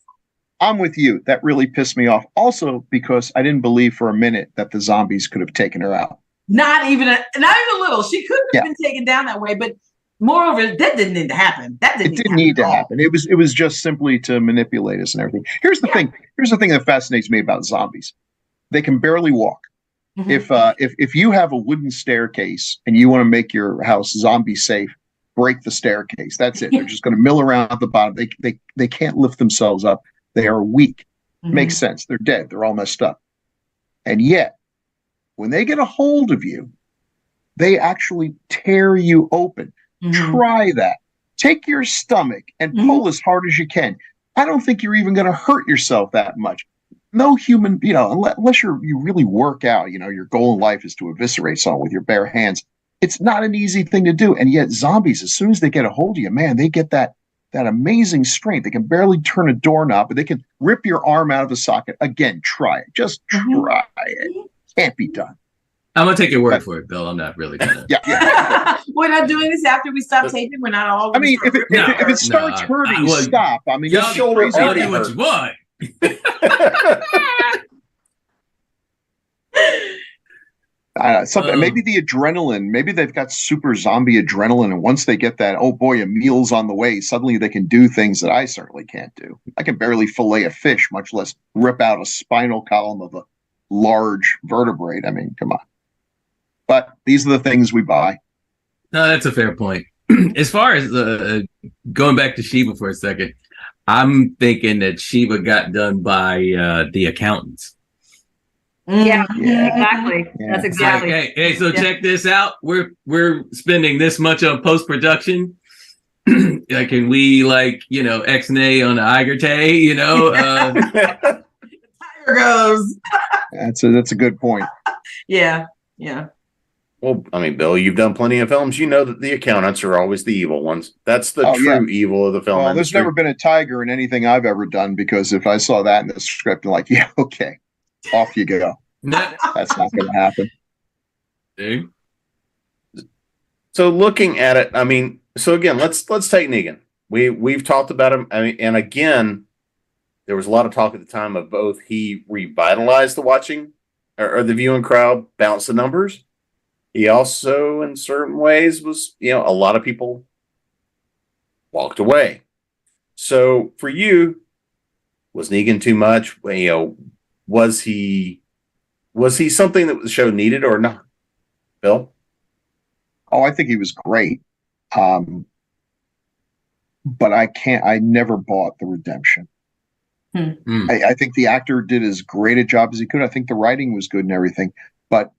I'm with you. That really pissed me off. Also, because I didn't believe for a minute that the zombies could have taken her out. Not even a little. She couldn't have been taken down that way. But moreover, that didn't need to happen. It didn't need to happen. It was just simply to manipulate us and everything. Here's the thing. Here's the thing that fascinates me about zombies. They can barely walk. If you have a wooden staircase and you want to make your house zombie safe, break the staircase. That's it. They're just going to mill around at the bottom. They can't lift themselves up. They are weak. Makes sense. They're dead. They're all messed up. And yet, when they get a hold of you, they actually tear you open. Try that. Take your stomach and pull as hard as you can. I don't think you're even going to hurt yourself that much. No human, unless you really work out, your goal in life is to eviscerate someone with your bare hands. It's not an easy thing to do. And yet zombies, as soon as they get a hold of you, man, they get that amazing strength. They can barely turn a doorknob, but they can rip your arm out of the socket. Again, try it. Just try it. Can't be done. I'm going to take your word for it, Bill. I'm not really going to. Yeah. We're not doing this after we stop taping. We're not all. I mean, if it starts hurting, stop. I mean, y'all shoulder already what you want. Maybe the adrenaline, maybe they've got super zombie adrenaline, and once they get that, oh boy, a meal's on the way, suddenly they can do things that I certainly can't do. I can barely fillet a fish, much less rip out a spinal column of a large vertebrate. I mean, come on. But these are the things we buy. No, that's a fair point. As far as going back to Shiva for a second, I'm thinking that Shiva got done by the accountants. Yeah, exactly. Yeah. That's exactly. Like, hey, so check this out. We're spending this much on post production. Can we X-nay on the Igertay? Tiger goes. That's a good point. Yeah. Well, I mean, Bill, you've done plenty of films. You know that the accountants are always the evil ones. That's the Oh, yeah. true evil of the film Well, there's industry. never been a tiger in anything I've ever done, because if I saw that in the script, I'm like, yeah, okay, off you go. That's not going to happen. Dude. So looking at it, I mean, so again, let's take Negan. We've talked about him. I mean, and again, there was a lot of talk at the time of both he revitalized the watching or the viewing crowd, balanced the numbers. He also, in certain ways, was, a lot of people walked away. So for you, was Negan too much? Was he something that the show needed or not? Bill? Oh, I think he was great. But I never bought the redemption. I think the actor did as great a job as he could. I think the writing was good and everything, but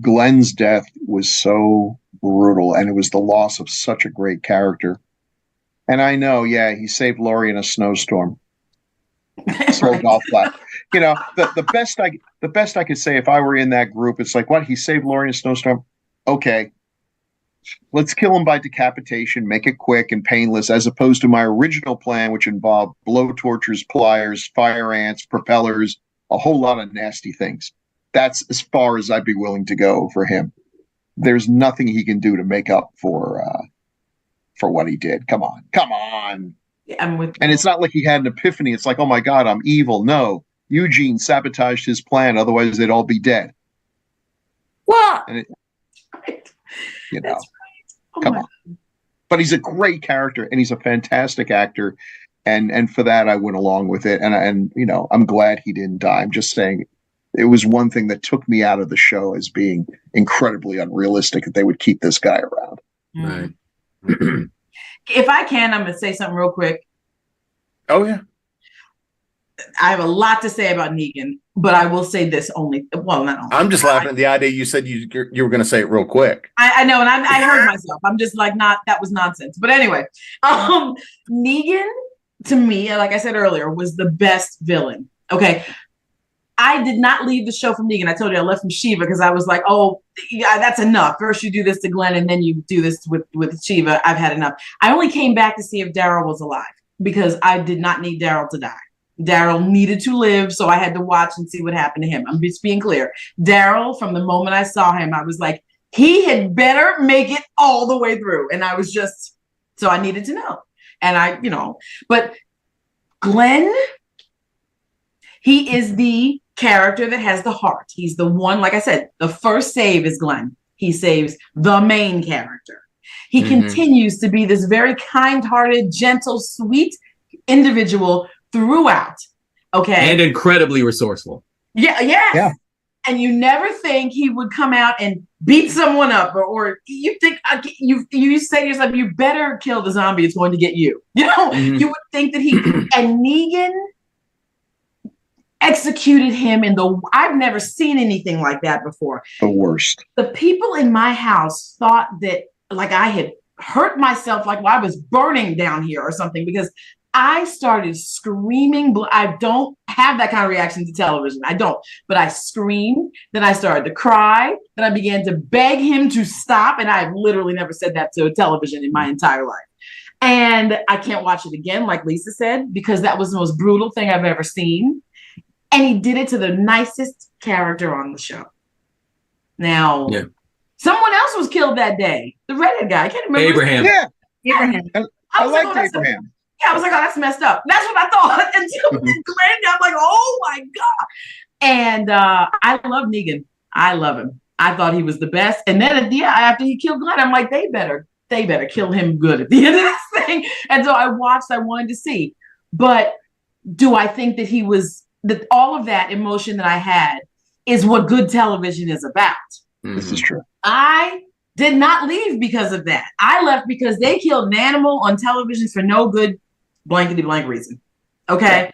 Glenn's death was so brutal, and it was the loss of such a great character. And I know, yeah, he saved Laurie in a snowstorm. Slow golf clap. The best I could say, if I were in that group, it's like, what? He saved Laurie in a snowstorm? Okay. Let's kill him by decapitation, make it quick and painless, as opposed to my original plan, which involved blow torches, pliers, fire ants, propellers, a whole lot of nasty things. That's as far as I'd be willing to go for him. There's nothing he can do to make up for what he did. Come on. Yeah, I'm with you. And it's not like he had an epiphany. It's like, oh my God, I'm evil. No, Eugene sabotaged his plan. Otherwise, they'd all be dead. Well, And Right. you know, That's right. Oh come my- on. But he's a great character, and he's a fantastic actor. And for that, I went along with it. And I'm glad he didn't die. I'm just saying, it was one thing that took me out of the show as being incredibly unrealistic that they would keep this guy around. Mhm. Right. If I can, I'm going to say something real quick. Oh, yeah. I have a lot to say about Negan, but I will say this only. Well, not only. I'm just laughing at the idea you said you were going to say it real quick. I know, and I heard myself. I'm just like, that was nonsense. But anyway, Negan, to me, like I said earlier, was the best villain. Okay. I did not leave the show from Negan. I told you I left from Shiva because I was like, oh, yeah, that's enough. First you do this to Glenn, and then you do this with Shiva. I've had enough. I only came back to see if Daryl was alive because I did not need Daryl to die. Daryl needed to live, so I had to watch and see what happened to him. I'm just being clear. Daryl, from the moment I saw him, I was like, he had better make it all the way through. And I was just, so I needed to know. And but Glenn, he is the character that has the heart. He's the one, like I said, the first save is Glenn. He saves the main character. He continues to be this very kind-hearted, gentle, sweet individual throughout. Okay. And incredibly resourceful. Yeah. Yes. Yeah. And you never think he would come out and beat someone up, or you think you say to yourself, you better kill the zombie. It's going to get you. You would think that and Negan executed him I've never seen anything like that before. The worst. The people in my house thought that like I had hurt myself, like I was burning down here or something, because I started screaming. I don't have that kind of reaction to television. I don't. But I screamed. Then I started to cry. Then I began to beg him to stop. And I've literally never said that to a television in my entire life. And I can't watch it again, like Lisa said, because that was the most brutal thing I've ever seen. And he did it to the nicest character on the show. Now, someone else was killed that day. The redhead guy. I can't remember. Abraham. Yeah. Abraham. I liked Abraham. Yeah, I was like, oh, that's messed up. That's what I thought. Until Glenn, I'm like, oh my God. And I love Negan. I love him. I thought he was the best. And then after he killed Glenn, I'm like, they better kill him good at the end of this thing. And so I wanted to see. But do I think that all of that emotion that I had is what good television is about? This is true. I did not leave because of that. I left because they killed an animal on television for no good blankety blank reason. Okay.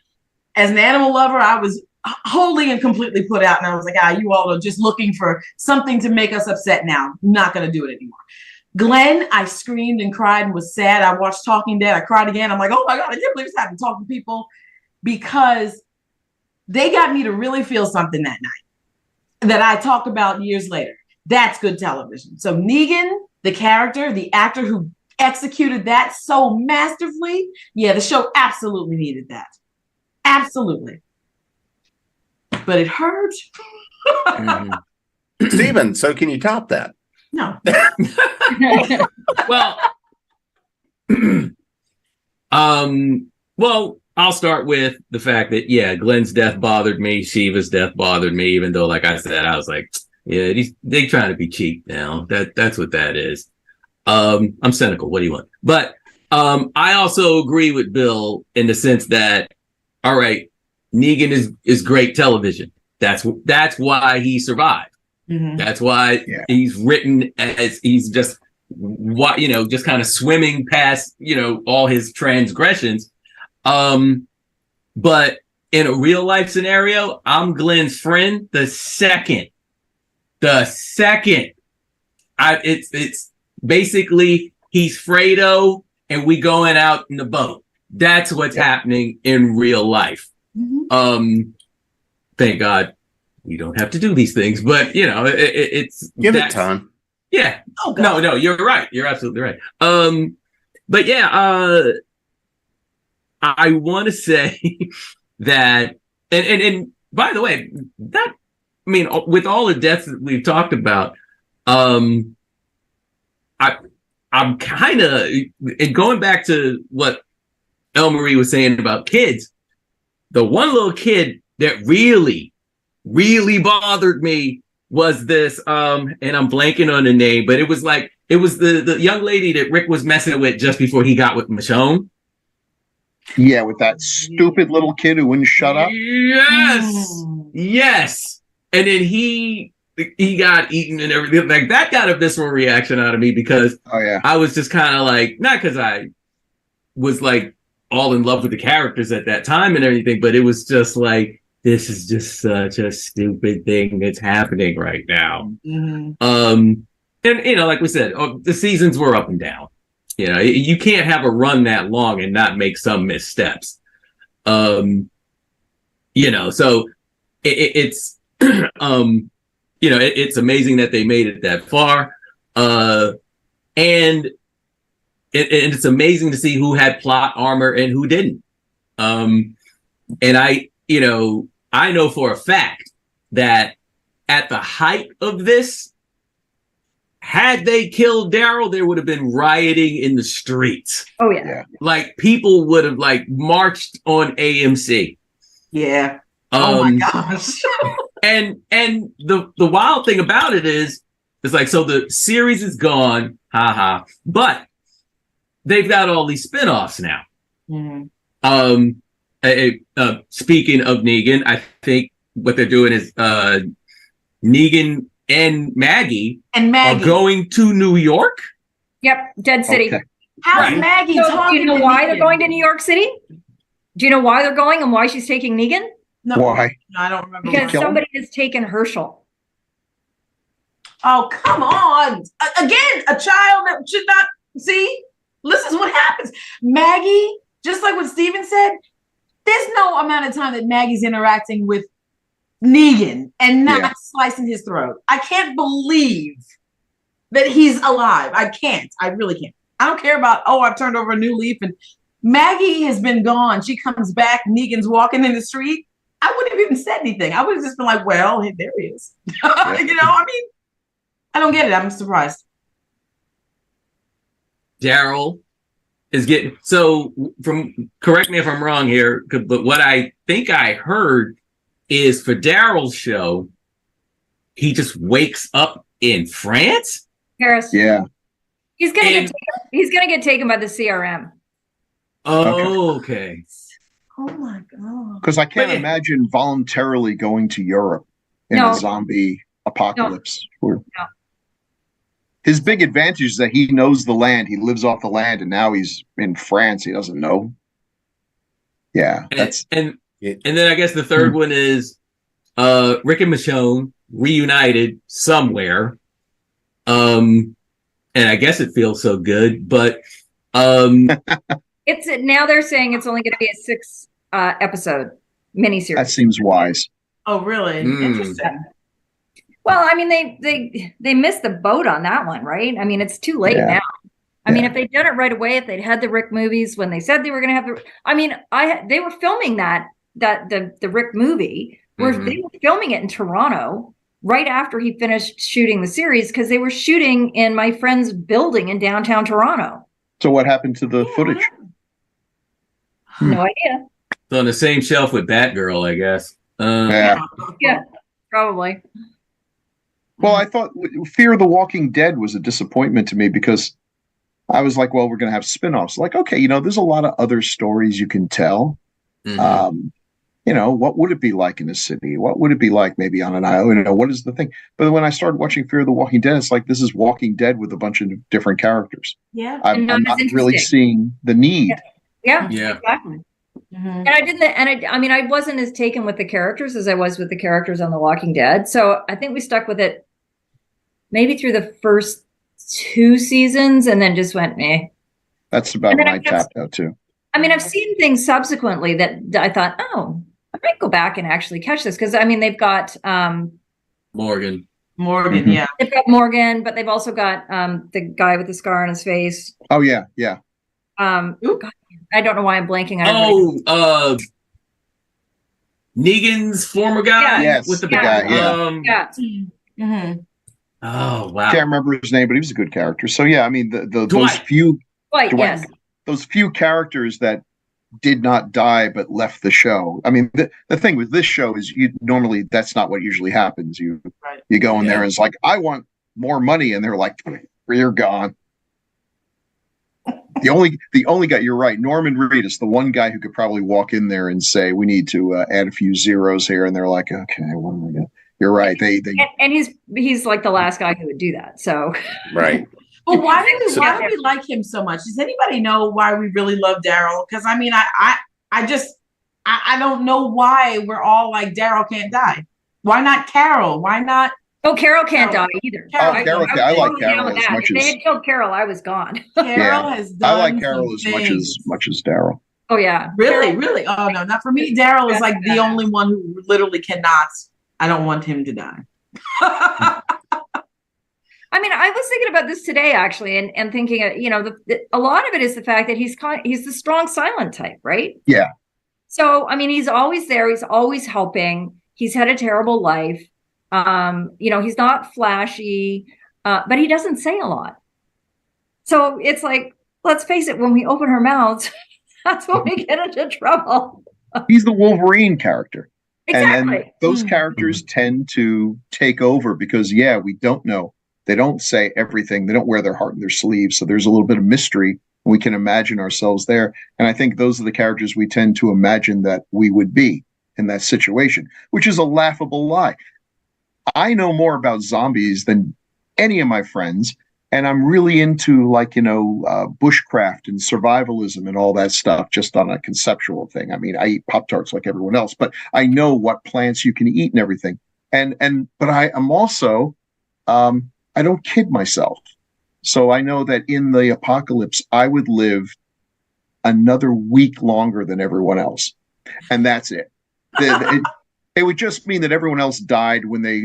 As an animal lover, I was wholly and completely put out. And I was like, you all are just looking for something to make us upset now. I'm not going to do it anymore. Glenn, I screamed and cried and was sad. I watched Talking Dead. I cried again. I'm like, oh my God, I can't believe it's happening. Talking to people, because they got me to really feel something that night that I talked about years later. That's good television. So Negan, the character, the actor who executed that so masterfully, yeah, the show absolutely needed that. Absolutely. But it hurt. Steven, so can you top that? No. Well, well, I'll start with the fact that, yeah, Glenn's death bothered me. Shiva's death bothered me, even though, like I said, I was like, yeah, they trying to be cheap now. That's what that is. I'm cynical. What do you want? But I also agree with Bill in the sense that, all right, Negan is great television. That's why he survived. Mm-hmm. That's why he's written as he's just just kind of swimming past all his transgressions. But in a real life scenario, I'm Glenn's friend. The second, it's basically he's Fredo and we going out in the boat. That's what's happening in real life. Mm-hmm. Thank God we don't have to do these things, but it's give it time. Yeah. Oh, no, you're right. You're absolutely right. But yeah, I want to say that, and by the way, with all the deaths that we've talked about, I'm kind of, and going back to what El Marie was saying about kids, the one little kid that really, really bothered me was this, and I'm blanking on the name, but it was the young lady that Rick was messing with just before he got with Michonne. Yeah, with that stupid little kid who wouldn't shut up. Yes. And then he got eaten and everything. Like, that got a visceral reaction out of me because I was just kind of like, not because I was like all in love with the characters at that time and everything, but it was just like, this is just such a stupid thing that's happening right now. Mm-hmm. And like we said, the seasons were up and down. You can't have a run that long and not make some missteps. So it's it's amazing that they made it that far. And it's amazing to see who had plot armor and who didn't. And I know for a fact that at the height of this, had they killed Daryl, there would have been rioting in the streets. Oh yeah. Like, people would have marched on AMC. Yeah. Oh my gosh. and the wild thing about it is so the series is gone, but they've got all these spinoffs now. Mm-hmm. Speaking of Negan, I think what they're doing is Negan and Maggie are going to New York. Yep, Dead City. Okay. How's Maggie talking? Do you know why they're going to New York City? Do you know why they're going and why she's taking Negan? No. Why? No, I don't remember. Because somebody has taken Herschel. Oh, come on. Again, a child that should not see. This is what happens. Maggie, just like what Steven said, there's no amount of time that Maggie's interacting with Negan and not slicing his throat. I can't believe that he's alive. I can't. I really can't. I don't care about, I've turned over a new leaf and Maggie has been gone. She comes back. Negan's walking in the street. I wouldn't have even said anything. I would have just been like, well, there he is. I don't get it. I'm surprised. Daryl is getting, correct me if I'm wrong here, but what I think I heard is for Daryl's show, he just wakes up in France. Paris. Yeah. He's gonna get taken by the CRM. Oh, okay. Oh my God. Because I can't imagine voluntarily going to Europe in a zombie apocalypse. No. His big advantage is that he knows the land. He lives off the land, and now he's in France. He doesn't know. Yeah, and then I guess the third one is Rick and Michonne reunited somewhere. And I guess it feels so good, but it's now they're saying it's only going to be a 6 episode miniseries. That seems wise. Oh, really? Interesting. Well, I mean, they missed the boat on that one, right? I mean, it's too late Yeah. now. I mean, Yeah. if they'd done it right away, if they'd had the Rick movies when they said they were going to have I mean, they were filming the Rick movie, where they were filming it in Toronto right after he finished shooting the series, because they were shooting in my friend's building in downtown Toronto. So what happened to the footage? No idea. It's on the same shelf with Batgirl, I guess. Yeah, probably. Well, I thought Fear the Walking Dead was a disappointment to me because I was like, well, we're going to have spinoffs. Like, okay, there's a lot of other stories you can tell. What would it be like in a city? What would it be like maybe on an island? What is the thing? But when I started watching Fear the Walking Dead, it's like, this is Walking Dead with a bunch of different characters. Yeah. I'm not really seeing the need. Yeah, Yeah. exactly. And I didn't, I mean, I wasn't as taken with the characters as I was with the characters on The Walking Dead. So I think we stuck with it maybe through the first 2 seasons and then just went meh. That's about when I tapped out too. I mean, I've seen things subsequently that I thought, oh, I might go back and actually catch this, because I mean, they've got Morgan, yeah. They've got Morgan, but they've also got the guy with the scar on his face. Oh yeah. God, I don't know why I'm blanking on it. Negan's former guy. Yes, with the guy. Yeah. Oh wow. Can't remember his name, but he was a good character. So yeah, I mean, those few Dwight, yes. Those few characters that did not die but left the show. I mean, the thing with this show is normally that's not what usually happens. You go in there and it's like, I want more money, and they're like, you're gone. The only guy, you're right, Norman Reedus, the one guy who could probably walk in there and say, we need to add a few zeros here, and they're like, okay, what am I gonna? You're right. And he's like the last guy who would do that. So right. But why do we like him so much? Does anybody know why we really love Daryl? Because I mean, I don't know why we're all like, Daryl can't die. Why not Carol? Why not? Oh, Carol can't die either. I like Carol as much as. If they had killed Carol, I was gone. Carol has done. I like Carol as much as Daryl. Oh yeah. Really? Oh no, not for me. Daryl is like the only one who literally cannot. I don't want him to die. I mean, I was thinking about this today actually, and thinking, a lot of it is the fact that he's the strong silent type, right? Yeah. So I mean, he's always there. He's always helping. He's had a terrible life. He's not flashy, but he doesn't say a lot. So it's like, let's face it, when we open our mouths, that's when we get into trouble. He's the Wolverine character. Exactly. And those characters tend to take over because, we don't know. They don't say everything. They don't wear their heart in their sleeves. So there's a little bit of mystery. We can imagine ourselves there. And I think those are the characters we tend to imagine that we would be in that situation, which is a laughable lie. I know more about zombies than any of my friends. And I'm really into bushcraft and survivalism and all that stuff, just on a conceptual thing. I mean, I eat Pop-Tarts like everyone else, but I know what plants you can eat and everything. But I'm also, I don't kid myself. So I know that in the apocalypse, I would live another week longer than everyone else. And that's it. It would just mean that everyone else died when they,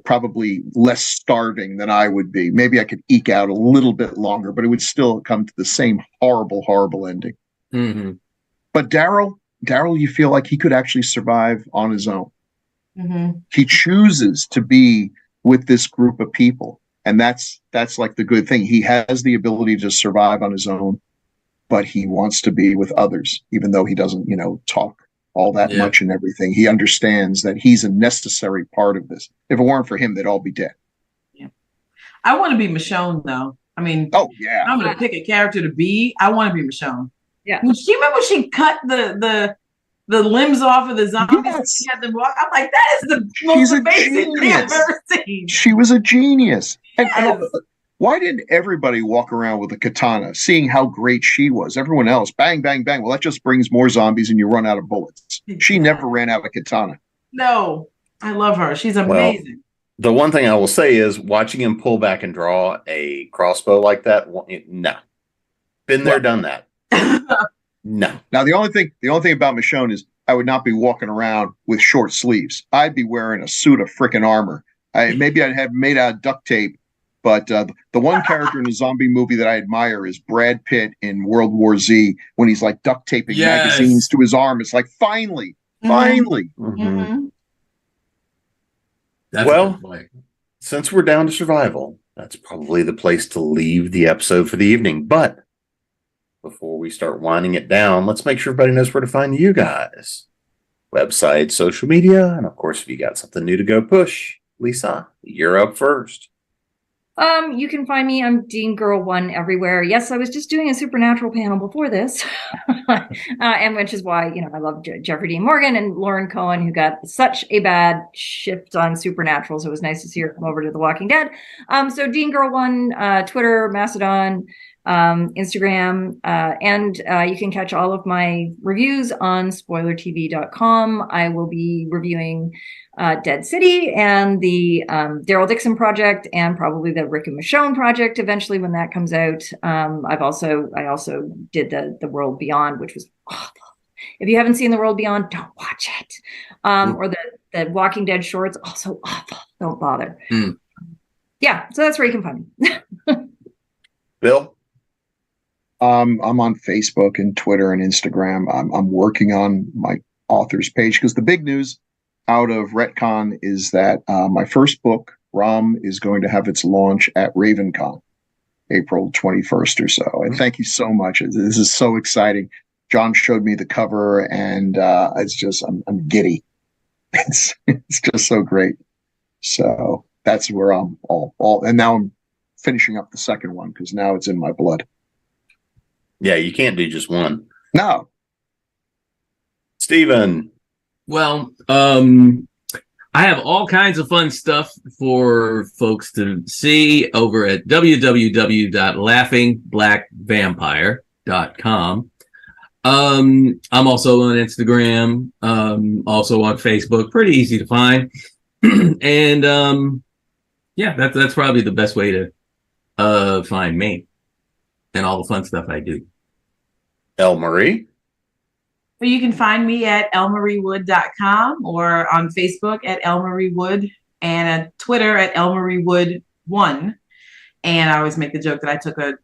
probably less starving than I would be. Maybe I could eke out a little bit longer, but it would still come to the same horrible, horrible ending. Mm-hmm. But Daryl, you feel like he could actually survive on his own. Mm-hmm. He chooses to be with this group of people. And that's like the good thing. He has the ability to survive on his own, but he wants to be with others, even though he doesn't, talk all that much and everything. He understands that he's a necessary part of this. If it weren't for him, they'd all be dead. Yeah. I want to be Michonne, though. I mean, I'm going to pick a character to be. I want to be Michonne. Yeah. Remember she cut the limbs off of the zombies? Yes. She had them walk. I'm like, that is the most amazing thing I've ever seen. She was a genius. Yes. And why didn't everybody walk around with a katana, seeing how great she was? Everyone else, bang, bang, bang. Well, that just brings more zombies and you run out of bullets. She never ran out of katana. No, I love her. She's amazing. The one thing I will say is watching him pull back and draw a crossbow like that. No, been there, done that. No. Now, the only thing about Michonne is I would not be walking around with short sleeves. I'd be wearing a suit of frickin' armor. Maybe I'd have made out of duct tape, but the one character in a zombie movie that I admire is Brad Pitt in World War Z when he's like duct taping magazines to his arm. It's like, finally. Mm-hmm. Well, since we're down to survival, that's probably the place to leave the episode for the evening. But before we start winding it down, let's make sure everybody knows where to find you guys. Website, social media, and of course, if you got something new to go push, Lisa, you're up first. You can find me. I'm Dean Girl One everywhere. Yes, I was just doing a supernatural panel before this, and which is why I love Jeffrey Dean Morgan and Lauren Cohen, who got such a bad shift on Supernatural. So it was nice to see her come over to The Walking Dead. So Dean Girl One, Twitter, Mastodon, Instagram, and you can catch all of my reviews on spoilertv.com. I will be reviewing Dead City and the Daryl Dixon project, and probably the Rick and Michonne project eventually when that comes out. I also did the World Beyond, which was awful. If you haven't seen the World Beyond, don't watch it. Or the Walking Dead shorts, also awful. Don't bother. Yeah, so that's where you can find me. Bill? I'm on Facebook and Twitter and Instagram. I'm working on my author's page because the big news out of Retcon is that my first book, Rom, is going to have its launch at RavenCon, April 21st or so. And thank you so much. This is so exciting. John showed me the cover, and it's just I'm giddy. It's just so great. So that's where I'm all. And now I'm finishing up the second one because now it's in my blood. Yeah, you can't do just one. No. Steven. Well, I have all kinds of fun stuff for folks to see over at www.laughingblackvampire.com. I'm also on Instagram, also on Facebook, pretty easy to find. And that's probably the best way to find me and all the fun stuff I do. Elle Marie. Well, you can find me at elmariewood.com or on Facebook at elmariewood and at Twitter at elmariewood1. And I always make the joke that I took a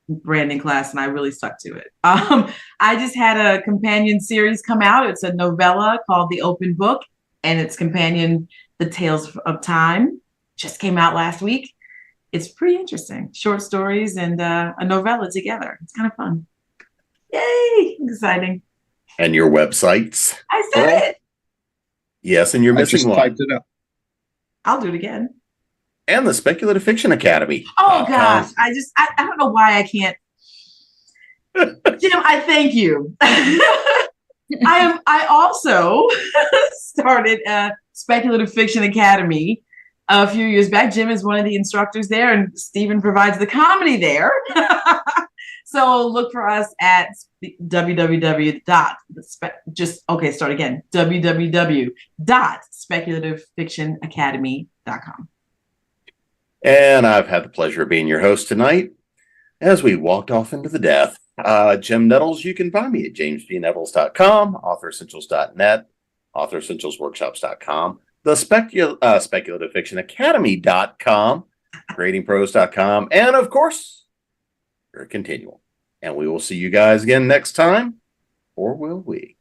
branding class and I really stuck to it. I just had a companion series come out. It's a novella called The Open Book, and its companion, The Tales of Time, just came out last week. It's pretty interesting. Short stories and a novella together. It's kind of fun. Yay! Exciting. And your websites. I said it. Yes, and you're missing one. Typed it up. I'll do it again. And the Speculative Fiction Academy. Oh gosh, I don't know why I can't. Jim, I thank you. I also started a Speculative Fiction Academy a few years back. Jim is one of the instructors there, and Stephen provides the comedy there. So look for us at www.speculativefictionacademy.com. And I've had the pleasure of being your host tonight as we walked off into the death. Jim Nettles, you can find me at jamesbnettles.com, authoressentials.net, authoressentialsworkshops.com, the Speculative Fiction Academy.com, gradingpros.com, and of course, ConTinual. And we will see you guys again next time, or will we?